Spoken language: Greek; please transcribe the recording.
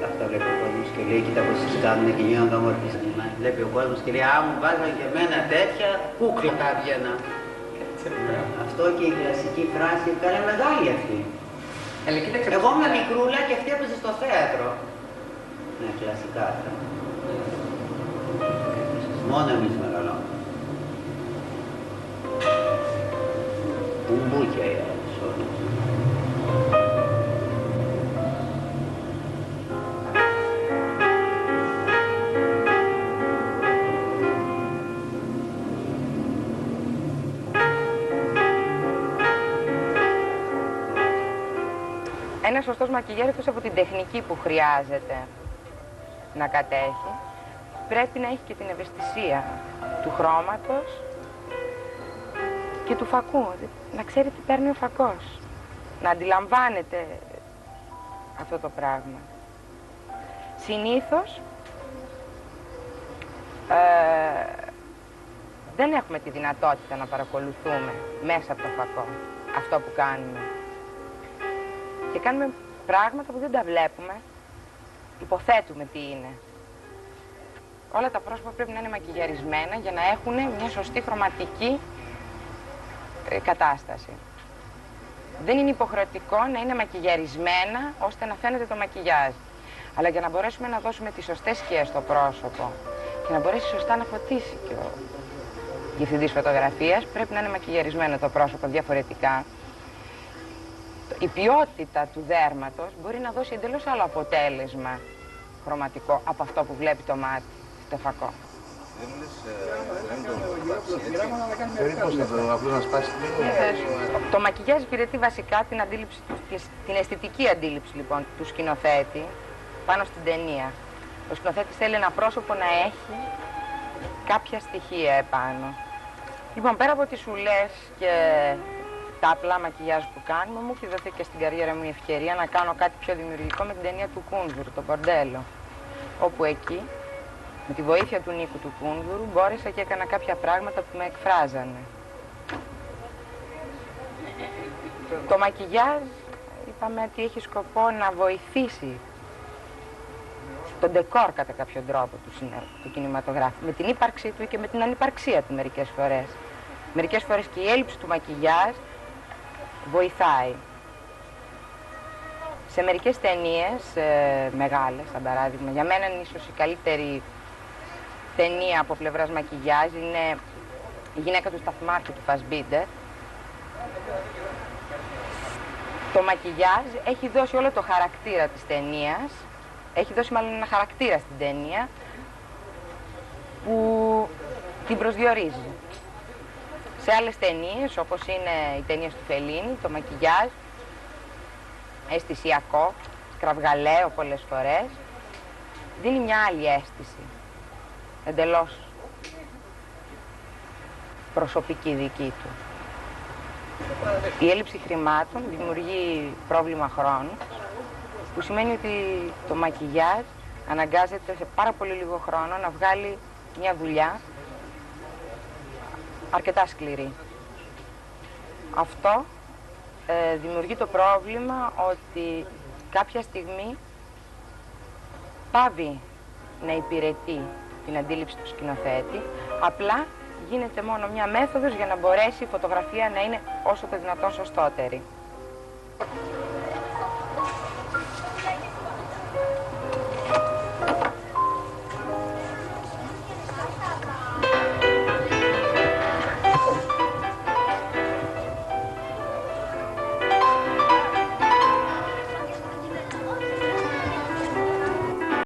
αυτά βλέπει ο κόσμος και λέει κοίτα πως τις κάνουν και γίνονται όμορφες. Βλέπει ο κόσμος και λέει α, μου βάζαν και εμένα τέτοια, κούκλα θα βγαίνα. Αυτό και η κλασική φράση, καλέ μεγάλη αυτή. Εγώ είμαι μικρούλα και αυτή έπαιζε στο θέατρο. Ναι, κλασικά αυτά. Μόνο εμείς μεγαλώνουμε. Μπουμπούκια οι άλλες όλες. Ένας σωστός μακιγιάζ, εκτός από την τεχνική που χρειάζεται να κατέχει, πρέπει να έχει και την ευαισθησία του χρώματος και του φακού. Να ξέρει τι παίρνει ο φακός. Να αντιλαμβάνεται αυτό το πράγμα. Συνήθως δεν έχουμε τη δυνατότητα να παρακολουθούμε μέσα από το φακό αυτό που κάνουμε. Και κάνουμε πράγματα που δεν τα βλέπουμε, υποθέτουμε τι είναι. Όλα τα πρόσωπα πρέπει να είναι μακιγιαρισμένα για να έχουν μια σωστή χρωματική κατάσταση. Δεν είναι υποχρεωτικό να είναι μακιγιαρισμένα ώστε να φαίνεται το μακιγιάζ. Αλλά για να μπορέσουμε να δώσουμε τις σωστές σκιές στο πρόσωπο και να μπορέσει σωστά να φωτίσει και ο διευθυντής φωτογραφίας, πρέπει να είναι μακιγιαρισμένο το πρόσωπο διαφορετικά. Η ποιότητα του δέρματος μπορεί να δώσει εντελώς άλλο αποτέλεσμα χρωματικό από αυτό που βλέπει το μάτι στο φακό. Το μακιγιάζ υπηρετεί βασικά την αντίληψη, την αισθητική αντίληψη λοιπόν του σκηνοθέτη πάνω στην ταινία. Ο σκηνοθέτης θέλει ένα πρόσωπο να έχει κάποια στοιχεία επάνω. Λοιπόν, πέρα από τις ουλές και τα απλά μακιγιάζ που κάνουμε, μου έχει δοθεί και στην καριέρα μου η ευκαιρία να κάνω κάτι πιο δημιουργικό με την ταινία του Κούνζουρου, το Μπορντέλο. Όπου εκεί, με τη βοήθεια του Νίκου του Κούνζουρου, μπόρεσα και έκανα κάποια πράγματα που με εκφράζανε. Το μακιγιάζ, είπαμε ότι έχει σκοπό να βοηθήσει τον ντεκόρ κατά κάποιο τρόπο του κινηματογράφου, με την ύπαρξή του και με την ανύπαρξία του μερικές φορές. Μερικές φορές και η έλλειψη του μακιγιάζ βοηθάει. Σε μερικές ταινίες μεγάλες, σαν παράδειγμα, για μένα είναι ίσως η καλύτερη ταινία από πλευράς μακιγιάζ, είναι η γυναίκα του σταθμάρχη του Φασμπίντερ. Το μακιγιάζ έχει δώσει όλο το χαρακτήρα της ταινίας, έχει δώσει μάλλον ένα χαρακτήρα στην ταινία που την προσδιορίζει. Σε άλλες ταινίες, όπως είναι οι ταινίες του Φελίνη, το μακιγιάζ, αισθησιακό, κραυγαλαίο πολλές φορές, δίνει μια άλλη αίσθηση, εντελώς προσωπική δική του. Η έλλειψη χρημάτων δημιουργεί πρόβλημα χρόνου, που σημαίνει ότι το μακιγιάζ αναγκάζεται σε πάρα πολύ λίγο χρόνο να βγάλει μια δουλειά αρκετά σκληρή. Αυτό δημιουργεί το πρόβλημα ότι κάποια στιγμή πάβει να υπηρετεί την αντίληψη του σκηνοθέτη, απλά γίνεται μόνο μια μέθοδος για να μπορέσει η φωτογραφία να είναι όσο το δυνατόν σωστότερη.